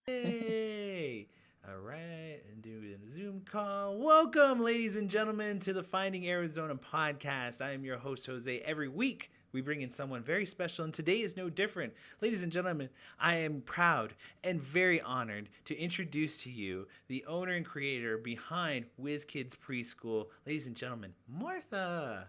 Hey! All right, and doing the Zoom call. Welcome, ladies and gentlemen, to the Finding Arizona podcast. I am your host, Jose. Every week, we bring in someone very special, and today is no different. Ladies and gentlemen, I am proud and very honored to introduce to you the owner and creator behind Whiz Kidz Preschool. Ladies and gentlemen, Martha.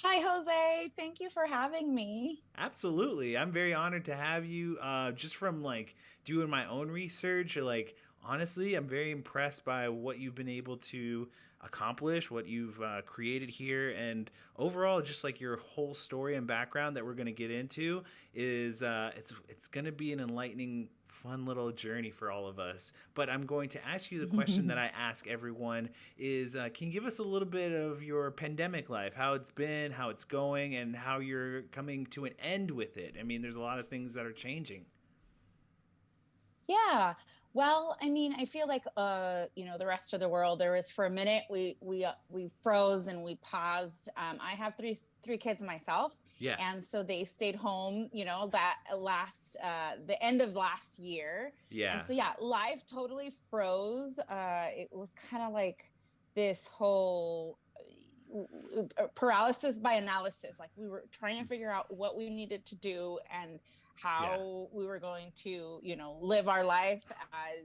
Hi, Jose. Thank you for having me. Absolutely. I'm very honored to have you. Just from like doing my own research, or like honestly, I'm very impressed by what you've been able to accomplish, what you've created here, and overall, just like your whole story and background that we're going to get into is it's going to be an enlightening, fun little journey for all of us. But I'm going to ask you the question that I ask everyone: is can you give us a little bit of your pandemic life, how it's been, how it's going, and how you're coming to an end with it? I mean, there's a lot of things that are changing. Yeah. Well, I mean, I feel like the rest of the world, there was for a minute we froze and we paused. I have three kids myself, Yeah. and so they stayed home, that last the end of last year. And Yeah. so yeah, life totally froze. It was kind of like this whole paralysis by analysis. Like we were trying to figure out what we needed to do and Yeah. how we were going to, live our life as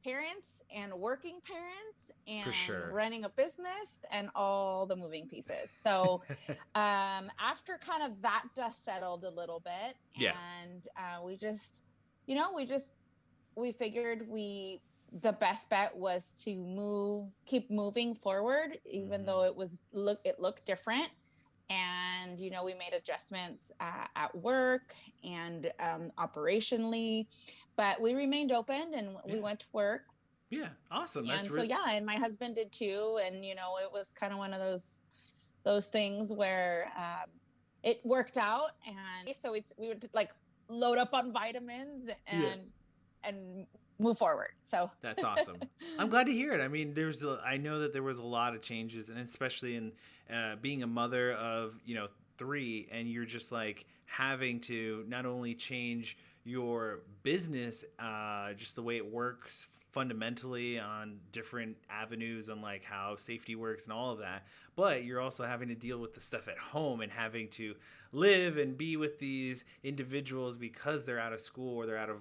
parents and working parents For and sure. running a business and all the moving pieces. So after kind of that dust settled a little bit, Yeah. and we just, we figured the best bet was to keep moving forward, even though it looked different. And we made adjustments at work and operationally, but we remained open and we went to work. Yeah. Awesome. That's And so really. yeah, and my husband did too. And it was kind of one of those things where it worked out. And so we would like load up on vitamins Yeah. and move forward. So That's awesome. I'm glad to hear it. I mean, I know that there was a lot of changes, and especially in being a mother of three, and you're just like having to not only change your business, just the way it works fundamentally on different avenues on like how safety works and all of that, but you're also having to deal with the stuff at home and having to live and be with these individuals because they're out of school, or they're out of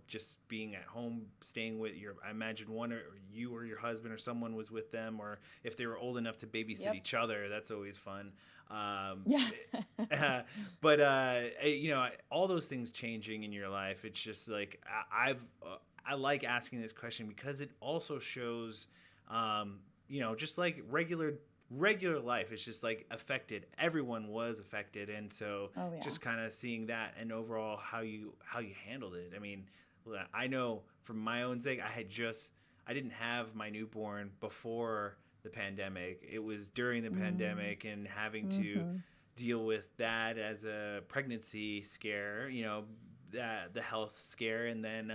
just being at home, staying with I imagine one, or you or your husband or someone was with them, or if they were old enough to babysit yep. each other. That's always fun. Yeah. But all those things changing in your life, it's just like I like asking this question because it also shows, just like regular life. It's just like affected. Everyone was affected, and so Oh yeah. just kind of seeing that and overall how you handled it. I mean, I know for my own sake, I didn't have my newborn before the pandemic. It was during the pandemic and having to Mm-hmm. deal with that as a pregnancy scare, the health scare, and then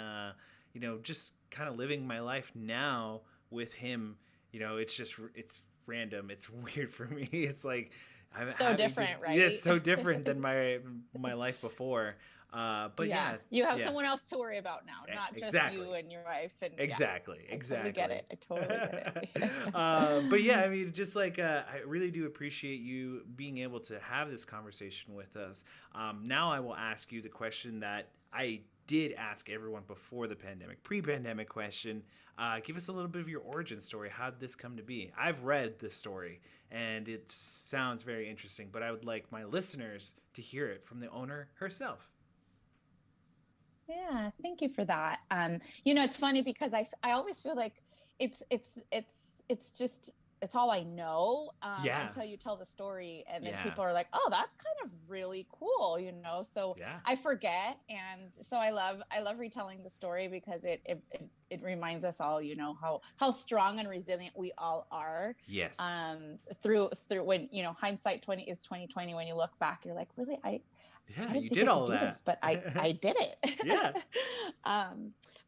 just kind of living my life now with him. It's random. It's weird for me. It's like I'm So having to. different, Yeah, it's right? so different than my life before. But Yeah. yeah, You have yeah, someone else to worry about now, not just you exactly. and your wife. And yeah, Exactly, I totally get exactly. it. I totally get But yeah, it. I mean, just like I really do appreciate you being able to have this conversation with us. Now I will ask you the question that I did ask everyone before the pandemic, pre-pandemic question. Give us a little bit of your origin story. How did this come to be? I've read this story and it sounds very interesting, but I would like my listeners to hear it from the owner herself. Yeah, thank you for that. It's funny because I always feel like it's it's all I know, Yeah, until you tell the story, and then yeah, people are like, "Oh, that's kind of really cool." So yeah, I forget, and so I love retelling the story because it reminds us all, how strong and resilient we all are. yes, Through when hindsight 2020, when you look back, you're like, really, I yeah. didn't You think did I could all do this, that. but I did Yeah. it.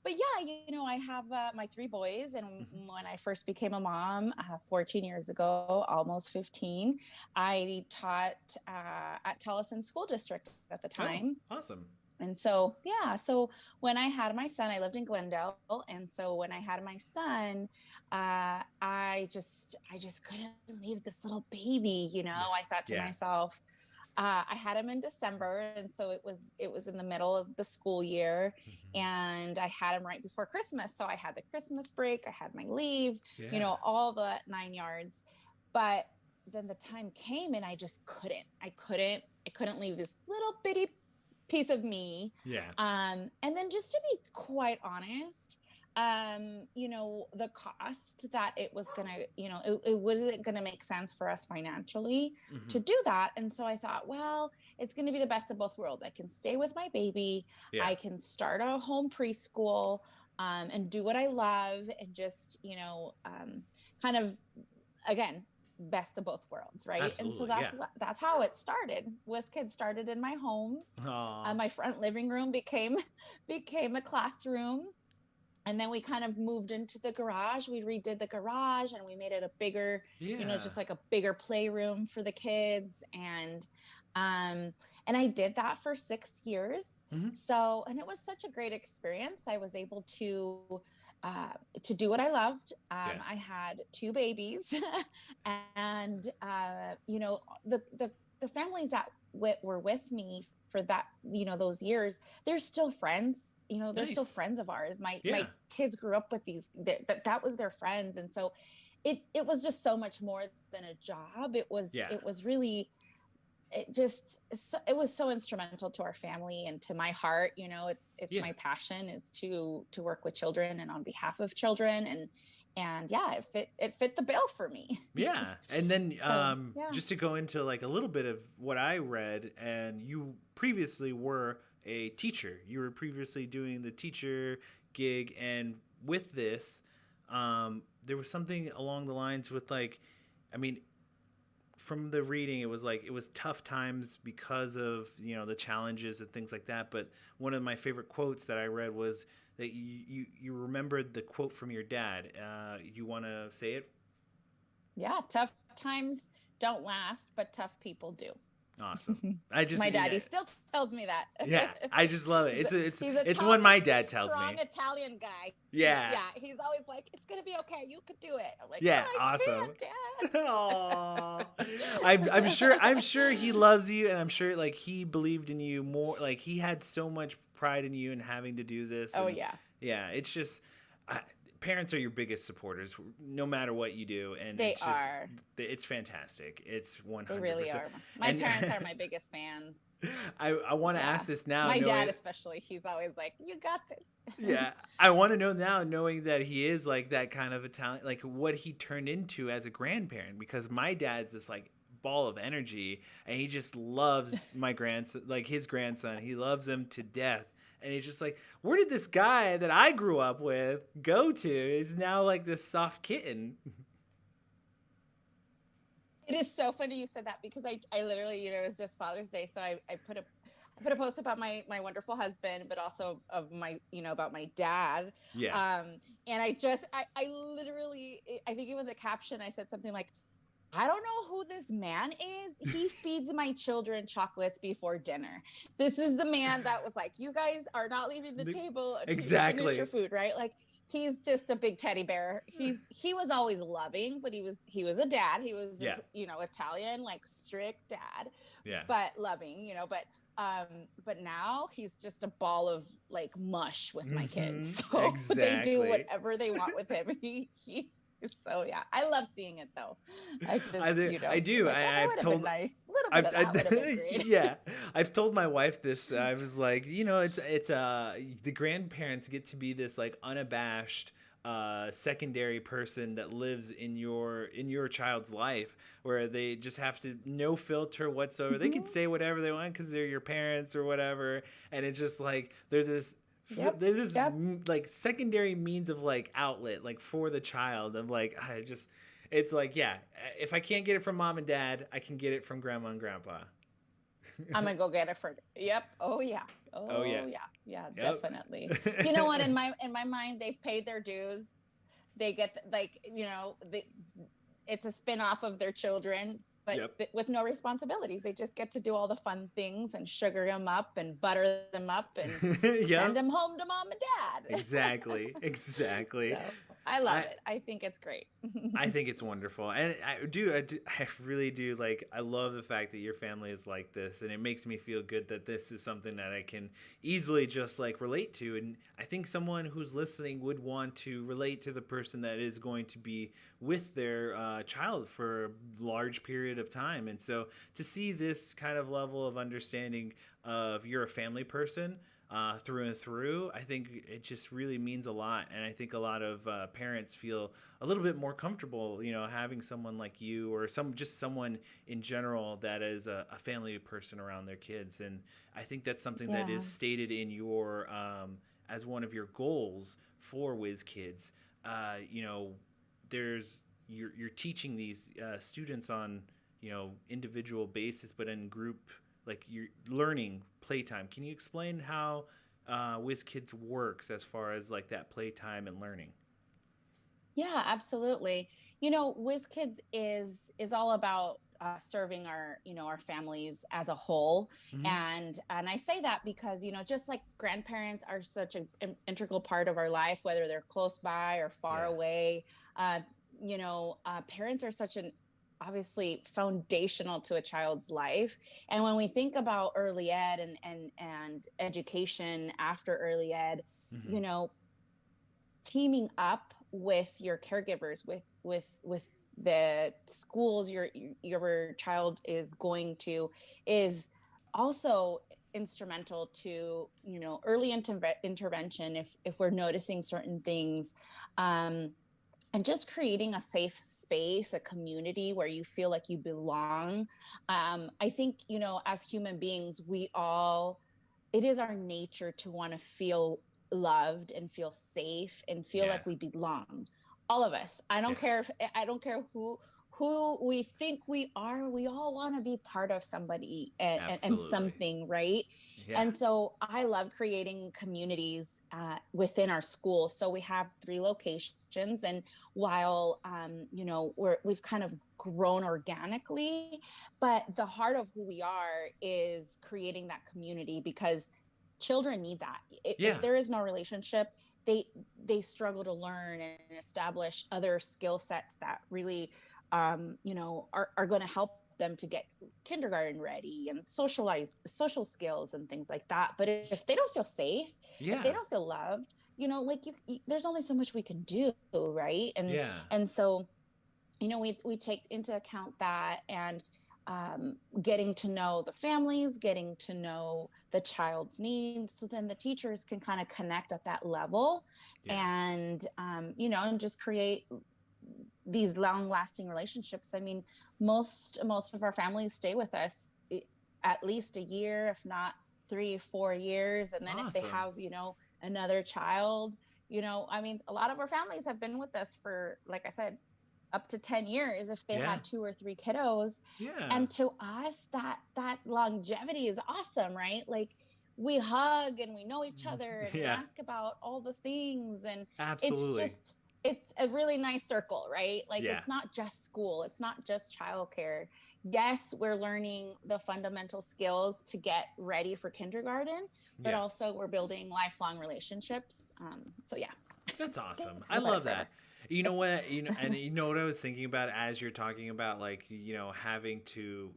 But yeah, I have my three boys, and Mhm. when I first became a mom 14 years ago, almost 15, I taught at Tellison School District at the Oh, time. awesome. And so, yeah, so when I had my son, I lived in Glendale. And so when I had my son, I just couldn't leave this little baby, I thought to Yeah. myself, I had him in December, and so it was in the middle of the school year, Mhm. and I had him right before Christmas. So I had the Christmas break, I had my leave, Yeah. all the 9 yards. But then the time came, and I just couldn't. I couldn't leave this little bitty piece of me. Yeah. And then, just to be quite honest, the cost that it was gonna, it wasn't gonna make sense for us financially to Mhm. do that. And so I thought, well, it's gonna be the best of both worlds. I can stay with my baby, Yeah. I can start a home preschool, and do what I love, and just, kind of, again, best of both worlds, right? And so Absolutely. Yeah. that's how it started. Whiz Kidz started in my home. Aw. My front living room became a classroom, and then we kind of moved into the garage. We redid the garage, and we made it a bigger, Yeah. just like a bigger playroom for the kids. And I did that for 6 years. Mhm. So, and it was such a great experience. I was able to do what I loved. Yeah. I had two babies, and the families that were with me for that, those years, they're still friends. They're still Nice. friends of ours. My Yeah. kids grew up with these, that was their friends. And so it was just so much more than a job. it was Yeah. it was really, it was so instrumental to our family and to my heart. It's Yeah. my passion is to work with children and on behalf of children. And yeah, it fit the bill for me. Yeah. And then So yeah. just to go into like a little bit of what I read, and you previously were a teacher. You were previously doing the teacher gig, and with this, there was something along the lines with like, I mean, from the reading, it was like it was tough times because of the challenges and things like that. But one of my favorite quotes that I read was that you remembered the quote from your dad. You want to say it? Yeah, tough times don't last, but tough people do. Awesome. I just My daddy still tells me that. yeah, I just love it. He's a It's tough, one my dad tells strong me. Italian guy. Yeah. Yeah, he's always like, "It's gonna be okay. You could do it." I'm like, "But Yeah, I awesome. can't, Dad." Aww. I'm sure he loves you, and I'm sure like he believed in you more. Like he had so much pride in you and having to do this. Oh And yeah. yeah, it's just parents are your biggest supporters, no matter what you do, and They are. It's fantastic. It's 100%. They really are. My parents are my biggest fans. I want to ask this now. My dad especially, he's always like, "You got this." Yeah, I want to know now, knowing that he is like that kind of Italian, like what he turned into as a grandparent. Because my dad's this like ball of energy, and he just loves my grandson, like his grandson. He loves him to death. And he's just like, where did this guy that I grew up with go to? He's now like this soft kitten. It is so funny you said that, because I literally, it was just Father's Day. So I put a post about my wonderful husband, but also of my, about my dad. Yeah. And I literally, I think even the caption, I said something like, "I don't know who this man is. He feeds my children chocolates before dinner. This is the man that was like, you guys are not leaving the table until you finish your food," right? Like, he's just a big teddy bear. He was always loving, but he was a dad. He was this, Italian, like strict dad, Yeah. but loving, but now he's just a ball of like mush with my kids. So Exactly. they do whatever they want with him. So yeah, I love seeing it though. I do. Like, I've told nice. A little bit of that would have been great. Yeah, I've told my wife this. I was like, it's the grandparents get to be this like unabashed secondary person that lives in your child's life, where they just have to no filter whatsoever. They can say whatever they want because they're your parents or whatever, and it's just like they're this. Yep. There's this like secondary means of like outlet like for the child. I'm like, it's like, yeah, if I can't get it from mom and dad, I can get it from grandma and grandpa. I'm gonna go get it for. Yep. Oh yeah. Oh yeah. Yeah. Yep. Definitely. You know what? In my mind, they've paid their dues. They get like, it's a spin-off of their children, but Yep. with no responsibilities. They just get to do all the fun things and sugar them up and butter them up and send Yep. them home to mom and dad. Exactly. Exactly. So I love I it. I think it's great. I think it's wonderful, and I really do. Like, I love the fact that your family is like this, and it makes me feel good that this is something that I can easily just like relate to. And I think someone who's listening would want to relate to the person that is going to be with their child for a large period of time. And so to see this kind of level of understanding of you're a family person through and through, I think it just really means a lot. And I think a lot of parents feel a little bit more comfortable, having someone like you or someone in general that is a family person around their kids. And I think that's something that Yeah. is stated in your as one of your goals for Whiz Kids. There's you're teaching these students on individual basis, but in group, like you're learning playtime. Can you explain how Whiz Kids works as far as like that playtime and learning? Yeah, absolutely. Whiz Kids is all about serving our families as a whole, Mm-hmm. and I say that because just like grandparents are such an integral part of our life, whether they're close by or far Yeah. away. Uh, Parents are such an obviously foundational to a child's life, and when we think about early ed and education after early ed, Mm-hmm. you know teaming up with your caregivers, with the schools your child is going to, is also instrumental to early intervention if we're noticing certain things, um, and just creating a safe space, a community where you feel like you belong. I think as human beings, it is our nature to want to feel loved and feel safe and feel Yeah. like we belong. All of us. Yeah. I don't care who we think we are. We all want to be part of somebody and Absolutely. something, right? Yeah. And so I love creating communities within our school. So we have 3 locations, and while we've kind of grown organically, but the heart of who we are is creating that community, because children need that. If Yeah. there is no relationship, they struggle to learn and establish other skill sets that really are going to help them to get kindergarten ready and social skills and things like that. But if they don't feel safe, if they Yeah. don't feel loved, like there's only so much we can do, right? and Yeah. and so we take into account that, and getting to know the families, getting to know the child's needs, so then the teachers can kind of connect at that level, Yeah. and and just create these long lasting relationships. I mean, most of our families stay with us at least a year, if not 3 4 years, and then if they Awesome. have another child, I mean, a lot of our families have been with us for, like I said, up to 10 years if they Yeah. had 2 or 3 kiddos. Yeah. And to us, that longevity is awesome, right? Like, we hug and we know each other and we Yeah. ask about all the things, and it's Absolutely. just it's a really nice circle, right? Like, Yeah. it's not just school, it's not just childcare. Yes, we're learning the fundamental skills to get ready for kindergarten, but Yeah. also we're building lifelong relationships. So yeah, That's awesome. talk I about it love forever. that. You know what? And you know what I was thinking about as you're talking about, like, having to,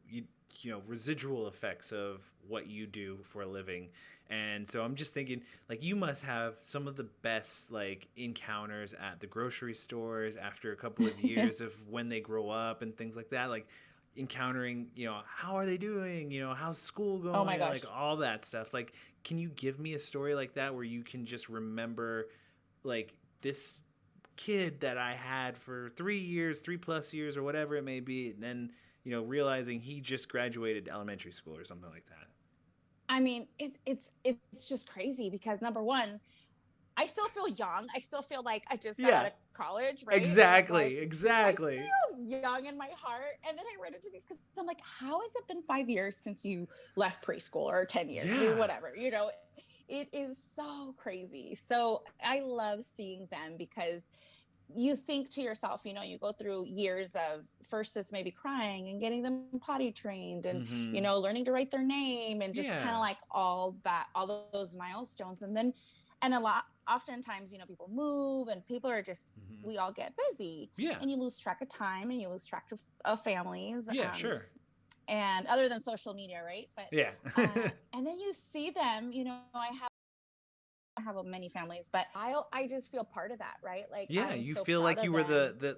residual effects of what you do for a living. And so I'm just thinking, like, you must have some of the best, like, encounters at the grocery stores after a couple of years of when they grow up and things like that. Like, encountering, how are they doing? How's school Oh my going? Like, gosh. all that stuff. Like, can you give me a story like that where you can just remember, like, this kid that I had for 3 years, 3+ years, or whatever it may be, and then realizing he just graduated elementary school or something like that. I mean, it's just crazy because, number one, I still feel young. I still feel like I just got out Yeah, of college, right? And I'm like, exactly, I exactly. feel young in my heart. And then I read into these because I'm like, how has it been 5 years since you left preschool, or 10 years, or Yeah, whatever? It is so crazy. So I love seeing them because you think to yourself, you go through years of, first it's maybe crying and getting them potty trained and, Mm-hmm. learning to write their name and just kind Yeah. of like all those milestones. And then, and a lot, oftentimes, people move and people are just, Mm-hmm. we all get busy Yeah. and you lose track of time and you lose track of families. Yeah, sure. And other than social media, right? But, Yeah. and then you see them, I have many families, but I just feel part of that, right? Like Yeah, I'm you so feel proud like of you were them.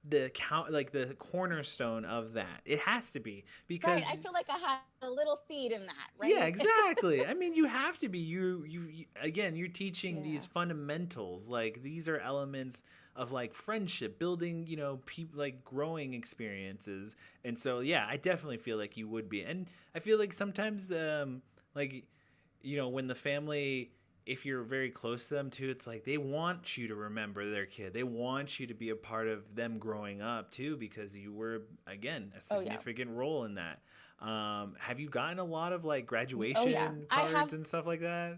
the count, like the cornerstone of that. It has to be Right. I because feel like I had a little seed in that, yeah, right? exactly. I mean, you have to be. You again, you're teaching these Yeah. fundamentals. Like these are elements of like friendship, building, people like growing experiences. And so yeah, I definitely feel like you would be. And I feel like sometimes like when the family, if you're very close to them too, it's like they want you to remember their kid. They want you to be a part of them growing up too, because you were, again, a Oh yeah. significant role in that. Have you gotten a lot of like Oh yeah. graduation I cards have. and stuff like that?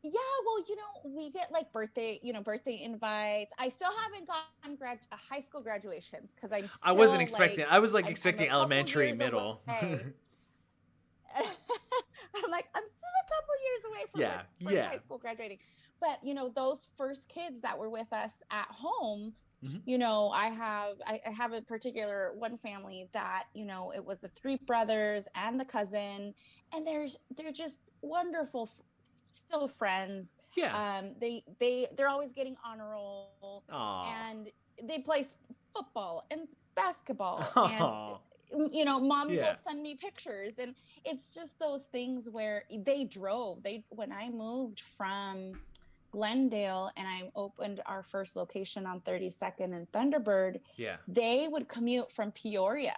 Yeah. Well, we get like birthday invites. I still haven't gotten high school graduations because I'm I wasn't still expecting. like, I was like I'm a expecting couple elementary, years middle. away. I'm like, I'm still a couple years away from my Yeah, first yeah. high school graduating. But those first kids that were with us at home, Hmm. I have a particular one family that, it was the three brothers and the cousin, and they're just wonderful, still friends. Yeah. They're always getting honor roll, Aw. and they play football and basketball, and Aw. mom will Yeah. send me pictures, and it's just those things where they when I moved from Glendale and I opened our first location on 32nd and Thunderbird, Yeah. they would commute from Peoria.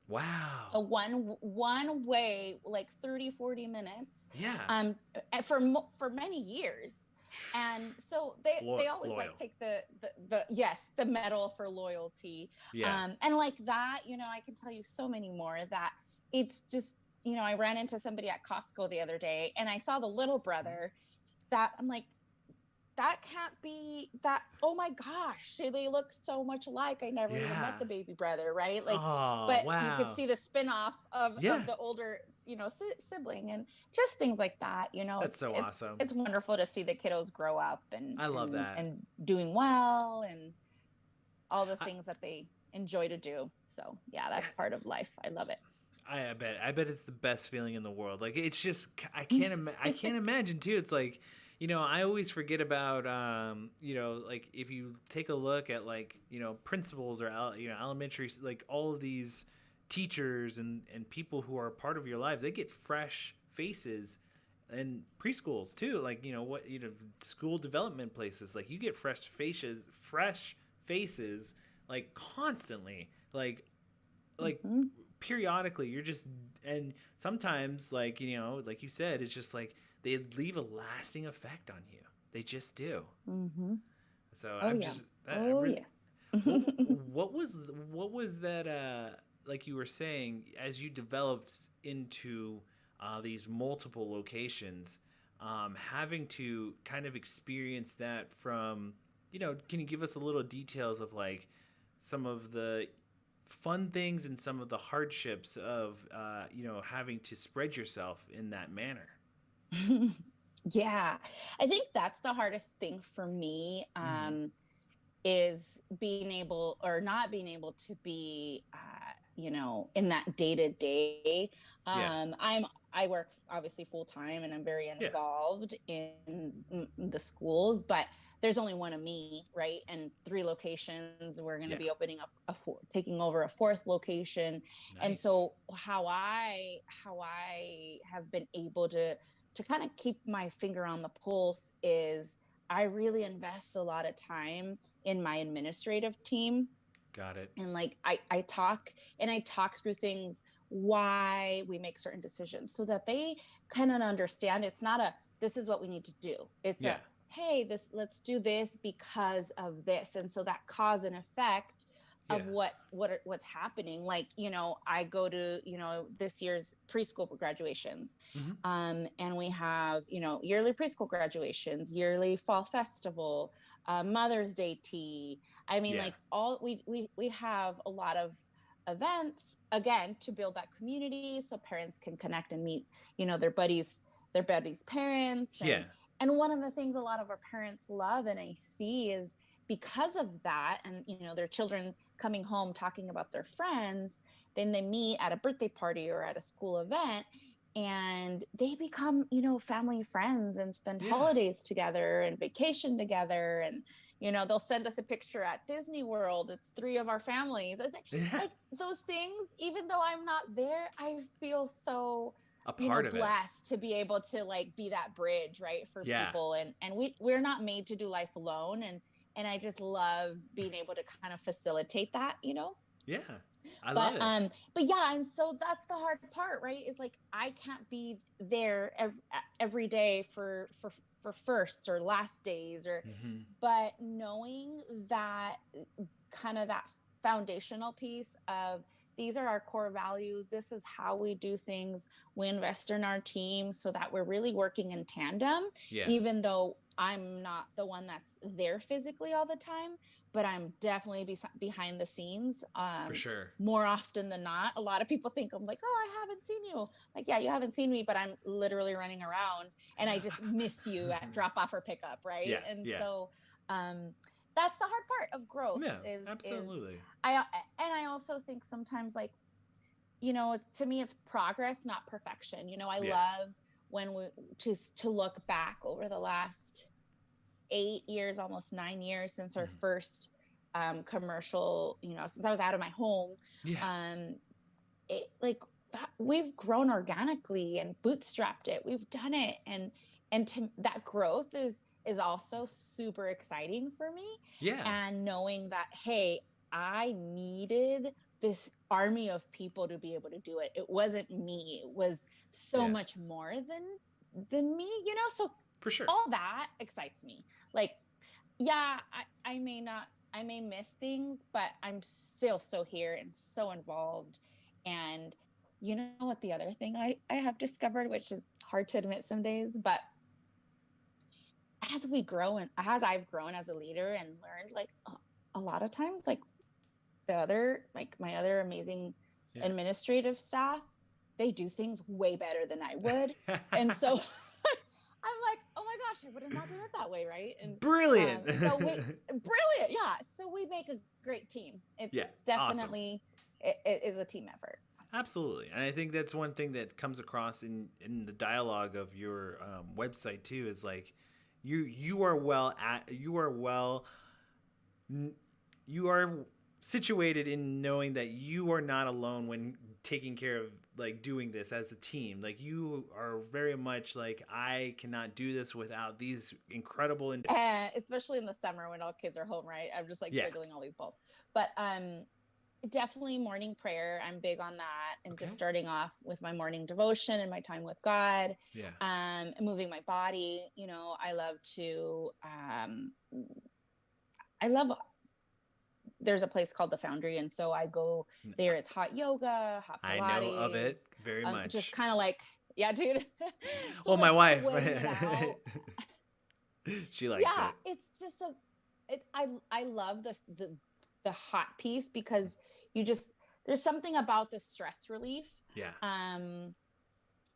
Wow. So one way, like 30-40 minutes, Yeah. for many years. And so they always like Loyal. take the medal for loyalty. Yeah. And like that, I can tell you so many more that it's just, I ran into somebody at Costco the other day and I saw the little brother that I'm like, that can't be that. Oh my gosh, they look so much alike. I never even Yeah. met the baby brother, right? Like, Oh, but you could wow. see the spin-off Yeah. of the older, sibling, and just things like that. That's It's so it's awesome. it's wonderful to see the kiddos grow up and I love and that. and doing well and all the I, things that they enjoy to do. So yeah, that's part of life. I love it. I bet. I bet it's the best feeling in the world. Like it's just I can't imagine too. It's like, I always forget about like if you take a look at like, principals or elementary, like all of these teachers and people who are part of your lives, they get fresh faces, and preschools too, like school development places, like you get fresh faces like constantly, like Mm-hmm. periodically. You're just, and sometimes like like you said, it's just like they leave a lasting effect on you. They just do. Mm-hmm. So Oh I'm yeah. just I Oh really, yes. what, what was that like you were saying, as you developed into these multiple locations, having to kind of experience that from, can you give us a little details of like some of the fun things and some of the hardships of having to spread yourself in that manner? Yeah, I think that's the hardest thing for me, Mm-hmm. is being able or not being able to be, in that day to day. Yeah. I work obviously full time and I'm very Yeah. involved in the schools, but there's only one of me, right? And three locations. We're going to Yeah. be opening up taking over a fourth location. And Nice. so how I have been able to kind of keep my finger on the pulse is I really invest a lot of time in my administrative team. Got it. And like I talk through things, why we make certain decisions, so that they kind of understand it's not a this is what we need to do. It's Yeah. a hey, let's do this because of this. And so that cause and effect Yeah. of what's happening. Like, I go to, this year's preschool graduations. Hmm. And we have, yearly preschool graduations, yearly fall festival, Mother's Day tea. I mean, Yeah. like we have a lot of events, again, to build that community so parents can connect and meet, their buddies' parents. Yeah. And one of the things a lot of our parents love and I see is because of that, and their children coming home talking about their friends, then they meet at a birthday party or at a school event and they become, family friends and spend Yeah. holidays together and vacation together. And they'll send us a picture at Disney World, it's 3 of our families. I say, Yeah. like, those things, even though I'm not there, I feel so A part of it. blessed to be able to like be that bridge, right, for Yeah. people. And we're not made to do life alone. And I just love being able to kind of facilitate that. Yeah. I love it. But yeah, and so that's the hard part, right? Is like I can't be there every day for firsts or last days or Hmm. but knowing that kind of that foundational piece of these are our core values, this is how we do things, we invest in our team so that we're really working in tandem. Yeah. Even though I'm not the one that's there physically all the time, but I'm definitely behind the scenes, For sure. more often than not. A lot of people think I'm like, oh, I haven't seen you. Like, yeah, you haven't seen me, but I'm literally running around and I just miss you at drop off or pickup, right? Yeah. And Yeah. so that's the hard part of growth. Yeah. Is Absolutely. I also think sometimes, like, to me it's progress, not perfection. I Yeah. love when we to look back over the last 8 years, almost 9 years since our Mhm. first commercial, since I was out of my home. Yeah. It like we've grown organically and bootstrapped it. We've done it, and that growth is also super exciting for me. Yeah. And knowing that, hey, I needed this army of people to be able to do it. It wasn't me. It was so Yeah. much more than me. So For sure. all that excites me. Like, yeah, I may miss things, but I'm still so here and so involved. And you know what, the other thing I have discovered, which is hard to admit some days, but as we grow and as I've grown as a leader and learned, like a lot of times, like my other amazing Yeah. administrative staff, they do things way better than I would. And so I'm like, oh my gosh, I would have not done it that way, right? And Brilliant. brilliant, yeah. So we make a great team. It's definitely awesome. It is a team effort. Absolutely, and I think that's one thing that comes across in the dialogue of your website too. Is like you are situated in knowing that you are not alone when taking care of like doing this as a team. Like you are very much like, I cannot do this without these incredible especially in the summer when all kids are home, right? I'm just like juggling all these balls. But definitely morning prayer. I'm big on that, and just starting off with my morning devotion and my time with God. Moving my body. I love to there's a place called the Foundry, and so I go there. It's hot yoga, hot Pilates. I know of it very much. Just kind of like, yeah, dude. Well, my wife, she likes it. Yeah, it's just I love the hot piece because there's something about the stress relief. Yeah.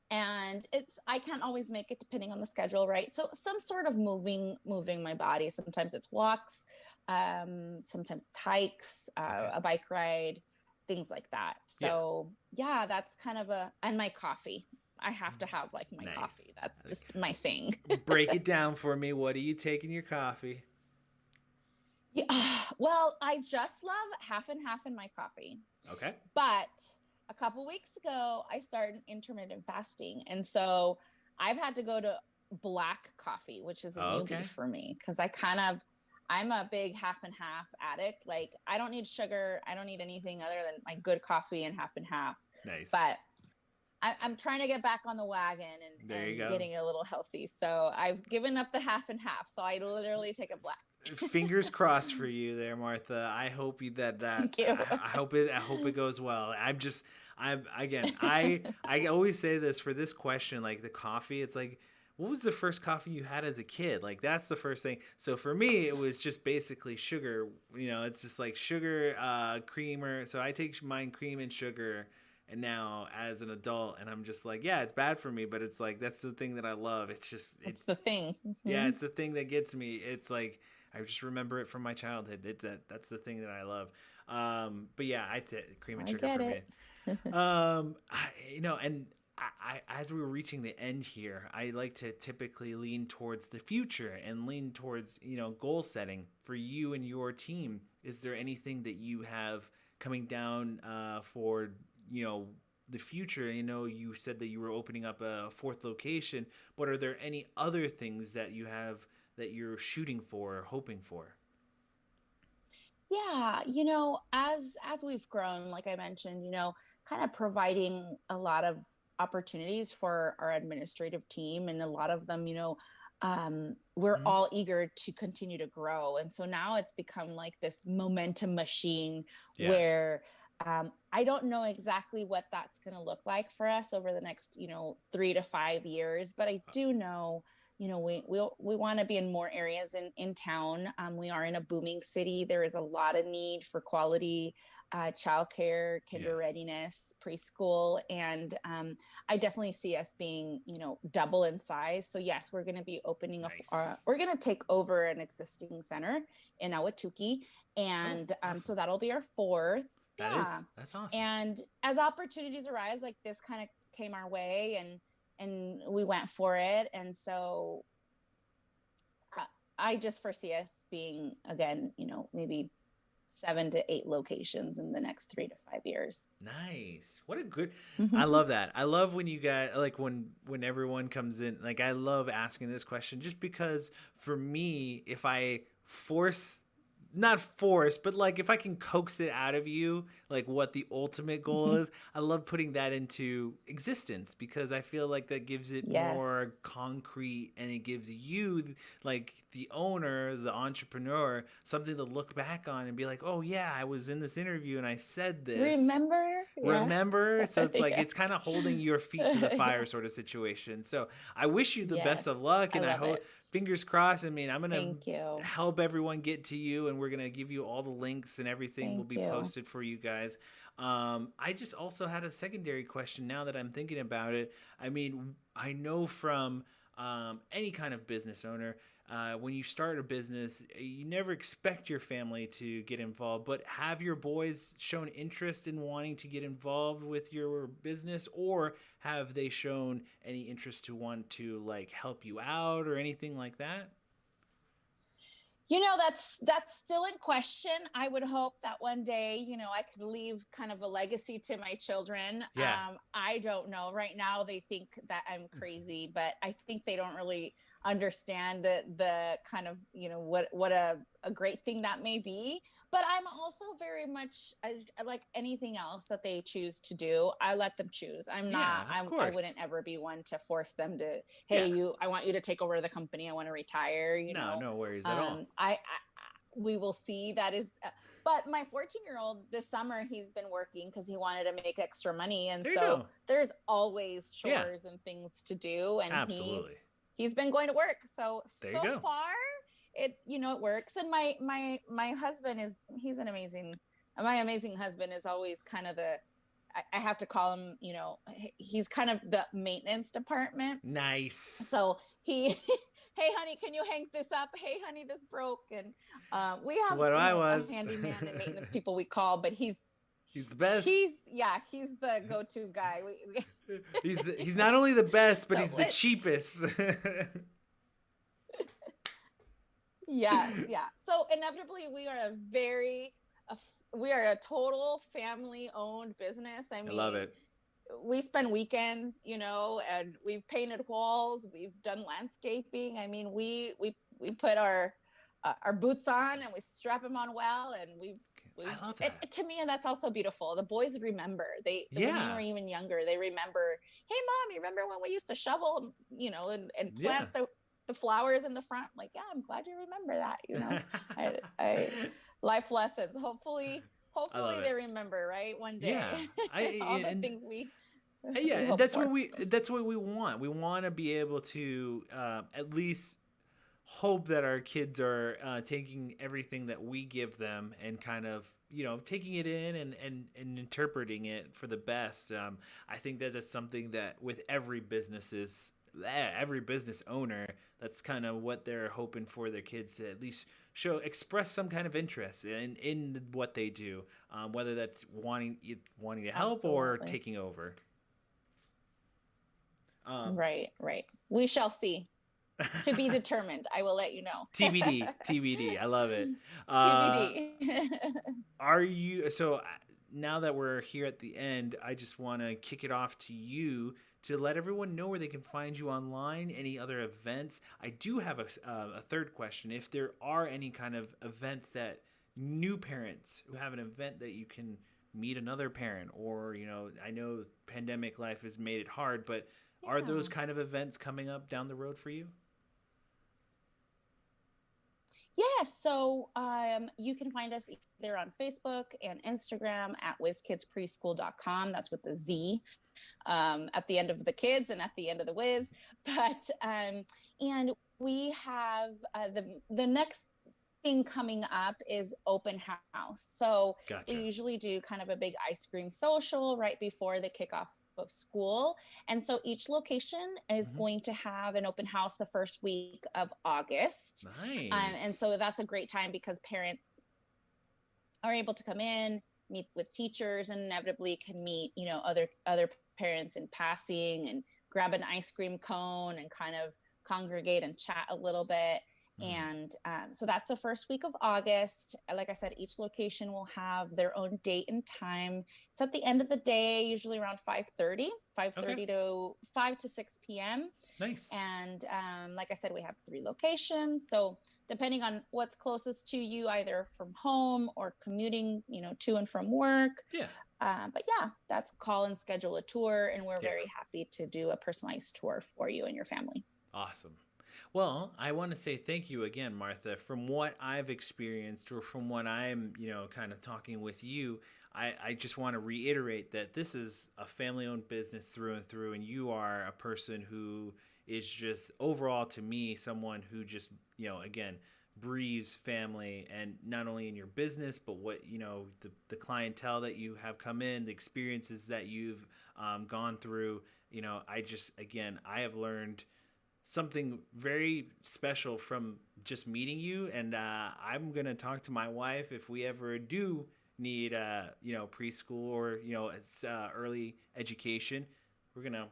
And I can't always make it depending on the schedule, right? So some sort of moving my body. Sometimes it's walks, sometimes it's hikes, a bike ride, things like that. So yeah, that's kind of and my coffee. I have to have like my coffee. That's just my thing. Break it down for me. What do you take in your coffee? Yeah, well, I just love half and half in my coffee. Okay. But a couple weeks ago, I started intermittent fasting. And so I've had to go to black coffee, which is a newbie for me, because I'm a big half and half addict. Like, I don't need sugar. I don't need anything other than my good coffee and half. Nice. But I'm trying to get back on the wagon and getting a little healthy. So I've given up the half and half. So I literally take a black. Fingers crossed for you there, Martha. I hope Thank you. I hope it goes well. I always say this for this question, like the coffee. It's like, what was the first coffee you had as a kid? Like that's the first thing. So for me, it was just basically sugar. It's just like sugar, creamer. So I take mine cream and sugar. And now as an adult, and I'm just like, yeah, it's bad for me, but it's like that's the thing that I love. It's the thing. yeah, it's the thing that gets me. It's like I just remember it from my childhood. That's the thing that I love. But yeah, cream and sugar for me. As we were reaching the end here, I like to typically lean towards the future and lean towards goal setting for you and your team. Is there anything that you have coming down for the future? You said that you were opening up a fourth location, but are there any other things that you have that you're shooting for or hoping for? Yeah, as we've grown, like I mentioned, kind of providing a lot of opportunities for our administrative team, and a lot of them, we're all eager to continue to grow. And so now it's become like this momentum machine where I don't know exactly what that's going to look like for us over the next, 3 to 5 years, but I do know, we want to be in more areas in town. We are in a booming city. There is a lot of need for quality childcare, kinder readiness, preschool, and I definitely see us being, double in size. So yes, we're going to be opening we're going to take over an existing center in Ahwatukee, and awesome. So that'll be our fourth. That's awesome. And as opportunities arise, like this kind of came our way, and we went for it. And so I just foresee us being, again, maybe 7 to 8 locations in the next 3 to 5 years. Nice. What a good, I love that. I love when you guys, like when everyone comes in, like I love asking this question just because for me, if I not force, but like if I can coax it out of you, like what the ultimate goal is, I love putting that into existence because I feel like that gives it more concrete, and it gives you, like the owner, the entrepreneur, something to look back on and be like, oh yeah, I was in this interview and I said this. Remember? So it's like, it's kind of holding your feet to the fire sort of situation. So I wish you the best of luck, and I hope, fingers crossed. I mean, I'm going to help everyone get to you, and we're going to give you all the links, and everything will be posted for you guys. I just also had a secondary question now that I'm thinking about it. I mean, I know from any kind of business owner, when you start a business, you never expect your family to get involved, but have your boys shown interest in wanting to get involved with your business, or have they shown any interest to want to like help you out or anything like that? That's still in question. I would hope that one day, I could leave kind of a legacy to my children. I don't know. Right now they think that I'm crazy, but I think they don't really understand the kind of, what a great thing that may be. But I'm also very much like anything else that they choose to do, I let them choose. I wouldn't ever be one to force them to, hey, I want you to take over the company, I want to retire. No worries at all. We will see. That is but my 14-year-old this summer, he's been working because he wanted to make extra money, and there's always chores and things to do, and he's been going to work. So far it works. And my husband he's an amazing, my amazing husband is always kind of I have to call him, he's kind of the maintenance department. Nice. So he, hey honey, can you hang this up? Hey honey, this broke. And we have a handyman and maintenance people we call, but he's the best. He's the go-to guy. He's not only the best, but he's the cheapest. Yeah. So inevitably, we are a total family-owned business. I mean, I love it. We spend weekends, and we've painted walls, we've done landscaping. I mean, we put our boots on and we strap them on well, and I love that. To me, and that's also beautiful. The boys remember. When they were even younger, they remember, hey mom, you remember when we used to shovel, and plant the flowers in the front. I'm like, yeah, I'm glad you remember that. I life lessons. Hopefully I love they it. remember, right? One day. Yeah, All the and things we yeah, we and hope for. that's what we want. We want to be able to at least hope that our kids are taking everything that we give them and kind of taking it in and interpreting it for the best. I think that that's something that with every business owner, that's kind of what they're hoping for their kids to at least express some kind of interest in what they do, whether that's wanting to help or Absolutely. taking over. Right. We shall see. To be determined. I will let you know. TBD. I love it. TBD. Are you now that we're here at the end, I just want to kick it off to you to let everyone know where they can find you online, any other events. I do have a third question. If there are any kind of events that new parents who have an event that you can meet another parent, or I know pandemic life has made it hard, but are those kind of events coming up down the road for you? Yeah, so you can find us either on Facebook and Instagram at whizkidspreschool.com. That's with the Z at the end of the kids and at the end of the whiz. But and we have the next thing coming up is open house. So Gotcha. we usually do kind of a big ice cream social right before the kickoff of school. And so each location is going to have an open house the first week of August. Nice. And so that's a great time because parents are able to come in, meet with teachers, and inevitably can meet, other parents in passing and grab an ice cream cone and kind of congregate and chat a little bit. And so that's the first week of August. Like I said, each location will have their own date and time. It's at the end of the day, usually around 5:30 to 5 to 6 p.m. Nice. And like I said, we have 3 locations. So depending on what's closest to you, either from home or commuting, to and from work. Yeah. But yeah, that's call and schedule a tour. And we're very happy to do a personalized tour for you and your family. Awesome. Well, I want to say thank you again, Martha. From what I've experienced, or from what I'm, kind of talking with you, I just want to reiterate that this is a family-owned business through and through, and you are a person who is just overall, to me, someone who just, again, breathes family, and not only in your business, but what, the clientele that you have come in, the experiences that you've gone through. I have learned something very special from just meeting you, and I'm gonna talk to my wife if we ever do need preschool or early education. We're gonna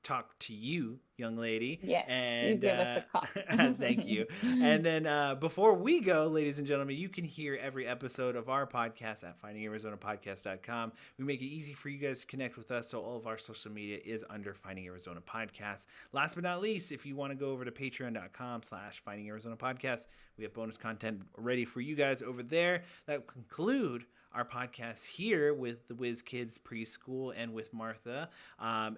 talk to you, young lady. Yes, and you give us a call. Thank you. And then before we go, ladies and gentlemen, you can hear every episode of our podcast at findingarizonapodcast.com. We make it easy for you guys to connect with us, so all of our social media is under Finding Arizona Podcast. Last but not least, if you want to go over to patreon.com/Finding Arizona Podcast, we have bonus content ready for you guys over there. That will conclude our podcast here with the Whiz Kidz Preschool and with Martha.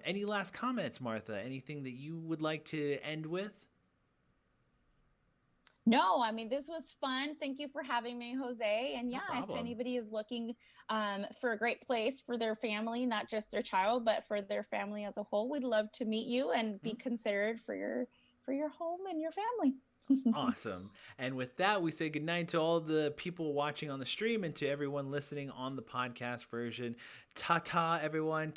Any last comments, Martha? Anything that you would like to end with? No, I mean, this was fun. Thank you for having me, Jose. And yeah, if anybody is looking for a great place for their family, not just their child, but for their family as a whole, we'd love to meet you and be considered for your home and your family. Awesome. And with that, we say goodnight to all the people watching on the stream and to everyone listening on the podcast version. Ta-ta, everyone.